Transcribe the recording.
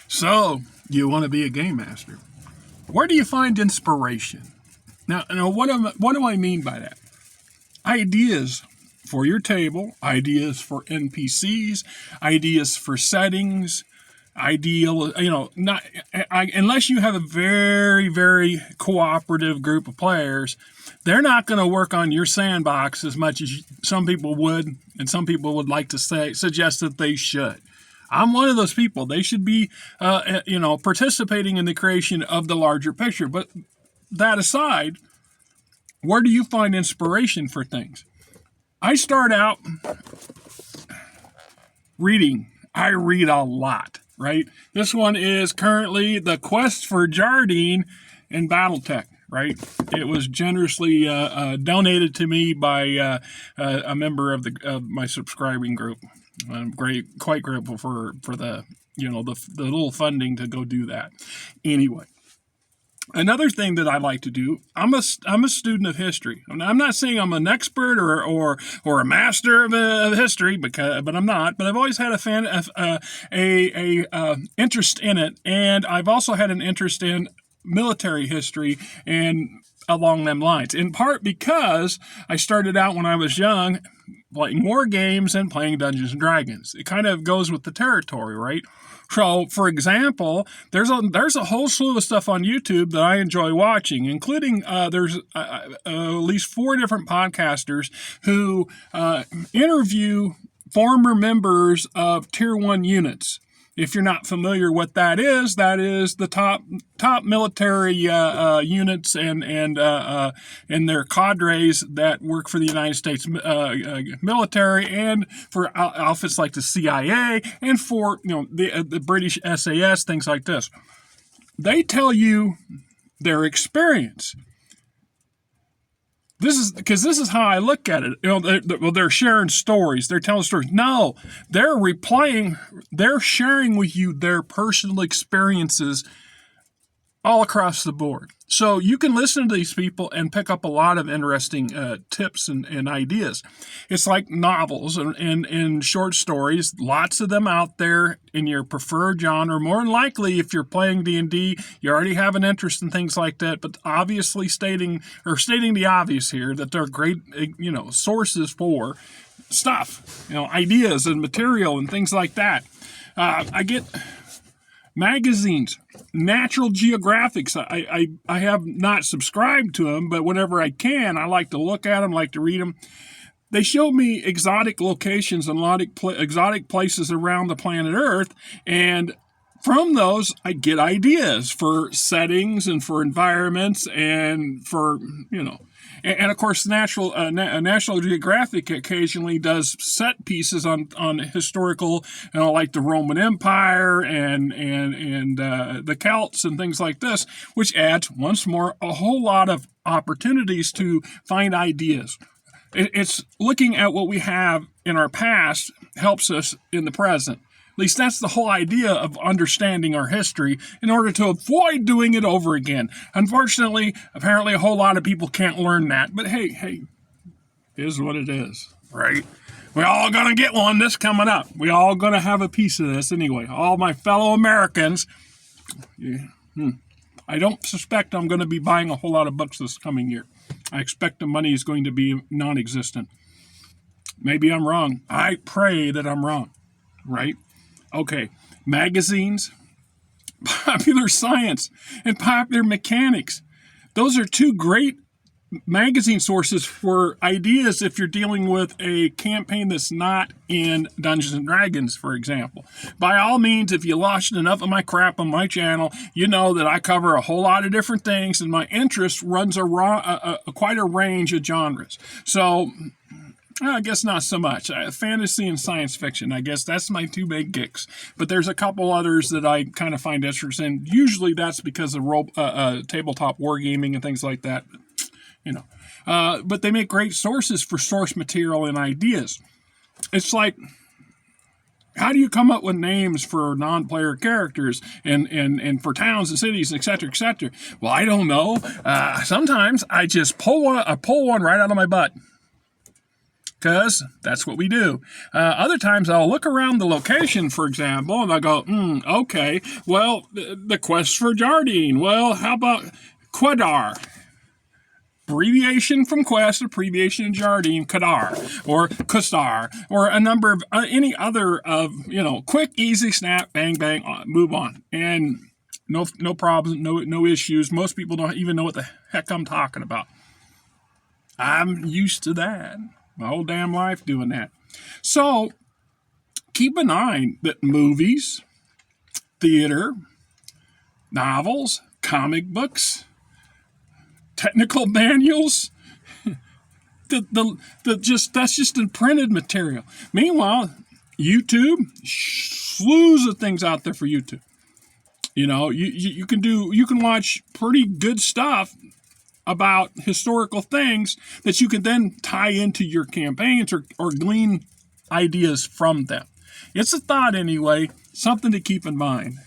So, you want to be a game master. Where do you find inspiration? Now, what do I mean by that? Ideas for your table, ideas for NPCs, ideas for settings, not unless you have a very, very cooperative group of players, they're not going to work on your sandbox as much as some people would, and some people would like to suggest that they should. I'm one of those people. They should be, participating in the creation of the larger picture. But that aside, where do you find inspiration for things? I start out reading. I read a lot, right? This one is currently The Quest for Jardine in Battletech, right? It was generously donated to me by a member of my subscribing group. I'm quite grateful for the the little funding to go do that. Anyway, another thing that I like to do, I'm a student of history. I'm not saying I'm an expert or a master of history, but I'm not. But I've always had a interest in it, and I've also had an interest in military history and along them lines. In part because I started out when I was young playing war games and playing Dungeons and Dragons. It kind of goes with the territory, right? So, for example, there's a whole slew of stuff on YouTube that I enjoy watching, including there's at least 4 different podcasters who interview former members of Tier 1 units. If you're not familiar what that is the top military units and their cadres that work for the United States military and for outfits like the CIA and for the British SAS, things like this. They tell you their experience. This is how I look at it. They're sharing stories. They're telling stories. No, they're sharing with you their personal experiences all across the board. So you can listen to these people and pick up a lot of interesting tips and ideas. It's like novels and short stories, lots of them out there in your preferred genre. More than likely, if you're playing D&D, you already have an interest in things like that, but obviously stating the obvious here that they're great, sources for stuff, ideas and material and things like that. I get magazines, Natural Geographics. I have not subscribed to them, but whenever I can, I like to look at them, like to read them. They show me exotic locations and exotic places around the planet Earth, and from those, I get ideas for settings and for environments and for, And of course, National Geographic occasionally does set pieces on historical, like the Roman Empire and the Celts and things like this, which adds once more a whole lot of opportunities to find ideas. It's looking at what we have in our past helps us in the present. At least that's the whole idea of understanding our history in order to avoid doing it over again. Unfortunately, apparently a whole lot of people can't learn that. But hey, is what it is, right? We're all going to get one this coming up. We're all going to have a piece of this anyway. All my fellow Americans. I don't suspect I'm going to be buying a whole lot of books this coming year. I expect the money is going to be non-existent. Maybe I'm wrong. I pray that I'm wrong, right? Okay, magazines, Popular Science, and Popular Mechanics. Those are 2 great magazine sources for ideas if you're dealing with a campaign that's not in Dungeons and Dragons, for example. By all means, if you watched enough of my crap on my channel, you know that I cover a whole lot of different things, and my interest runs quite a range of genres. So I guess not so much. Fantasy and science fiction, I guess that's my 2 big gigs. But there's a couple others that I kind of find interest in. Usually that's because of tabletop wargaming and things like that. But they make great sources for source material and ideas. It's like, how do you come up with names for non-player characters and for towns and cities, et cetera, et cetera? Well, I don't know. Sometimes I just pull one right out of my butt. because that's what we do. Other times I'll look around the location, for example, and I'll go, okay, well, the quest for Jardine. Well, how about Quadar? Abbreviation from Quest, abbreviation in Jardine, Kadar, or Kustar, or a number of any other of, quick, easy, snap, bang, bang, move on. And no problems, no issues. Most people don't even know what the heck I'm talking about. I'm used to that. My whole damn life doing that. So keep in mind that movies, theater, novels, comic books, technical manuals, that's just the printed material. Meanwhile, YouTube, slews of things out there for YouTube. You can watch pretty good stuff about historical things that you can then tie into your campaigns or glean ideas from them. It's a thought anyway, something to keep in mind.